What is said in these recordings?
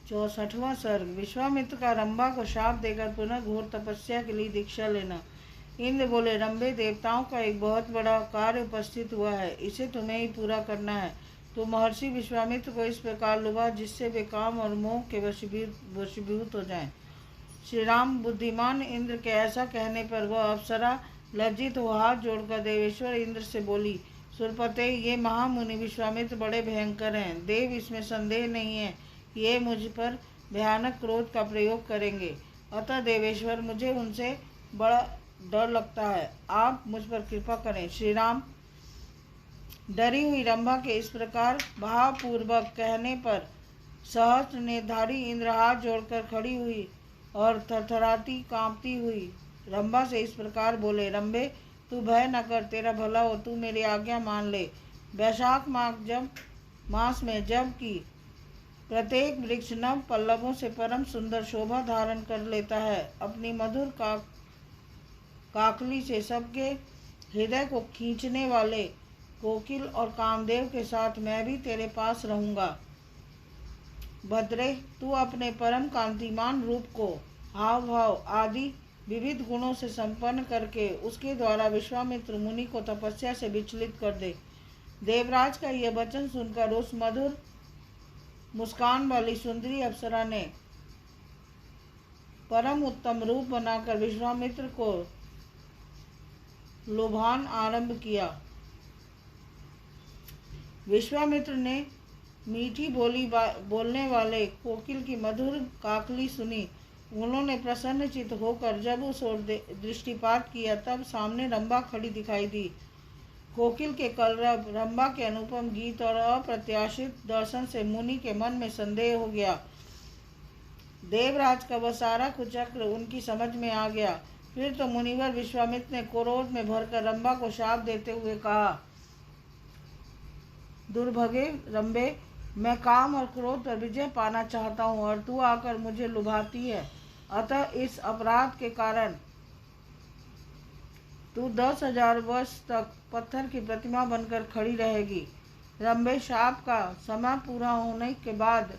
64वां सर्ग। विश्वामित्र का रंभा को शाप देकर पुनः घोर तपस्या के लिए दीक्षा लेना। इंद्र बोले, रंभे, देवताओं का एक बहुत बड़ा कार्य उपस्थित हुआ है, इसे तुम्हें ही पूरा करना है। तो महर्षि विश्वामित्र को इस प्रकार लुभा जिससे वे काम और मोह के वशीभूत हो जाएं। श्री राम बुद्धिमान इंद्र के ऐसा कहने पर वह अप्सरा लज्जित हो हाथ जोड़कर देवेश्वर इंद्र से बोली, सुरपते, ये महामुनि विश्वामित्र बड़े भयंकर हैं। देव, इसमें संदेह नहीं है, ये मुझ पर भयानक क्रोध का प्रयोग करेंगे। अतः देवेश्वर, मुझे उनसे बड़ा डर लगता है, आप मुझ पर कृपा करें। श्री राम। डरी हुई रंभा के इस प्रकार भावपूर्वक कहने पर सहस्त्र नेत्रधारी इंद्र हाथ जोड़कर खड़ी हुई और थरथराती कांपती हुई रंभा से इस प्रकार बोले, रंभे, तू भय न कर, तेरा भला हो, तू मेरी आज्ञा मान ले। वैशाख मास में जब कि प्रत्येक वृक्ष नव पल्लवों से परम सुंदर शोभा धारण कर लेता है, अपनी मधुर काकली से सबके हृदय को खींचने वाले कोकिल और कामदेव के साथ मैं भी तेरे पास रहूंगा। भद्रे, तू अपने परम कांतिमान रूप को हाव भाव आदि विविध गुणों से संपन्न करके उसके द्वारा विश्वामित्र मुनि को तपस्या से विचलित कर दे। देवराज का यह वचन सुनकर उस मधुर मुस्कान वाली सुंदरी अप्सरा ने परम उत्तम रूप बनाकर विश्वामित्र को लुभान आरंभ किया। विश्वामित्र ने मीठी बोलने वाले कोकिल की मधुर काकली सुनी। उन्होंने प्रसन्नचित होकर जब उस ओर दृष्टिपात किया, तब सामने रंभा खड़ी दिखाई दी। कोकिल के कलरव, रंभा के अनुपम गीत और अप्रत्याशित दर्शन से मुनि के मन में संदेह हो गया। देवराज का वह सारा कुचक्र उनकी समझ में आ गया। फिर तो मुनिवर विश्वामित्र ने क्रोध में भरकर रंभा को शाप देते हुए कहा, दुर्भगे रंभे, मैं काम और क्रोध पर विजय पाना चाहता हूँ और तू आकर मुझे लुभाती है। अतः इस अपराध के कारण तू 10,000 वर्ष तक पत्थर की प्रतिमा बनकर खड़ी रहेगी। रंभे, शाप का समय पूरा होने के बाद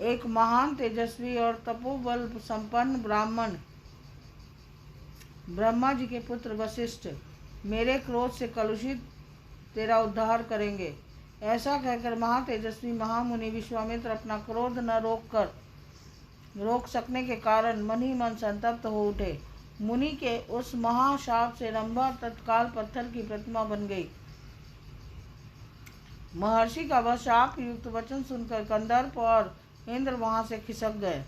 एक महान तेजस्वी और तपोबल संपन्न ब्राह्मण, ब्रह्मा जी के पुत्र वशिष्ठ, मेरे क्रोध से कलुषित तेरा उद्धार करेंगे। ऐसा कहकर महातेजस्वी महामुनि विश्वामित्र अपना क्रोध न रोक सकने के कारण मन ही मन संतप्त हो उठे। मुनि के उस महाशाप से रंभा तत्काल पत्थर की प्रतिमा बन गई। महर्षि का वह शाप युक्त वचन सुनकर कंदर्प और इंद्र वहां से खिसक गए।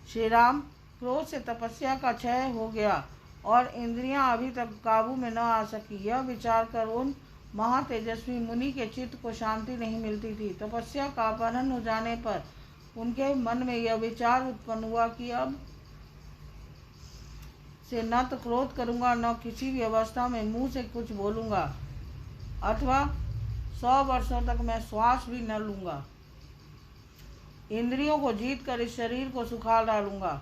श्री राम। क्रोध से तपस्या का क्षय हो गया और इंद्रियां अभी तक काबू में न आ सकी। यह विचार कर उन महातेजस्वी मुनि के चित्त को शांति नहीं मिलती थी। तपस्या का अपहरण हो जाने पर उनके मन में यह विचार उत्पन्न हुआ कि अब से न तो क्रोध करूंगा, न किसी भी अवस्था में मुंह से कुछ बोलूंगा, अथवा 100 वर्षों तक मैं श्वास भी न लूंगा। इंद्रियों को जीत कर इस शरीर को सुखा डालूंगा।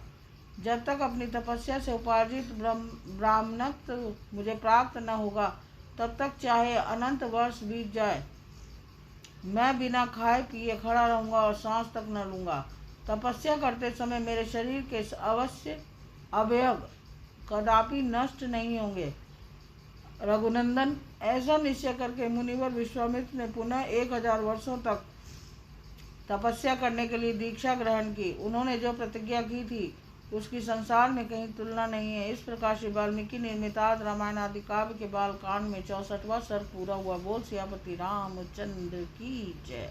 जब तक अपनी तपस्या से उपार्जित ब्राह्मणत्व मुझे प्राप्त न होगा, तब तक चाहे अनंत वर्ष बीत जाए, मैं बिना खाए पिए खड़ा रहूंगा और सांस तक न लूंगा। तपस्या करते समय मेरे शरीर के अवश्य अवयव कदापि नष्ट नहीं होंगे। रघुनंदन, ऐसा निश्चय करके मुनिवर विश्वामित्र ने पुनः 1000 वर्षों तक तपस्या करने के लिए दीक्षा ग्रहण की। उन्होंने जो प्रतिज्ञा की थी उसकी संसार में कहीं तुलना नहीं है। इस प्रकार श्री वाल्मीकि निर्मिताद रामायण आदि काव्य के बाल कांड में 64वां सर्ग पूरा हुआ। बोल सियापति रामचंद्र की जय।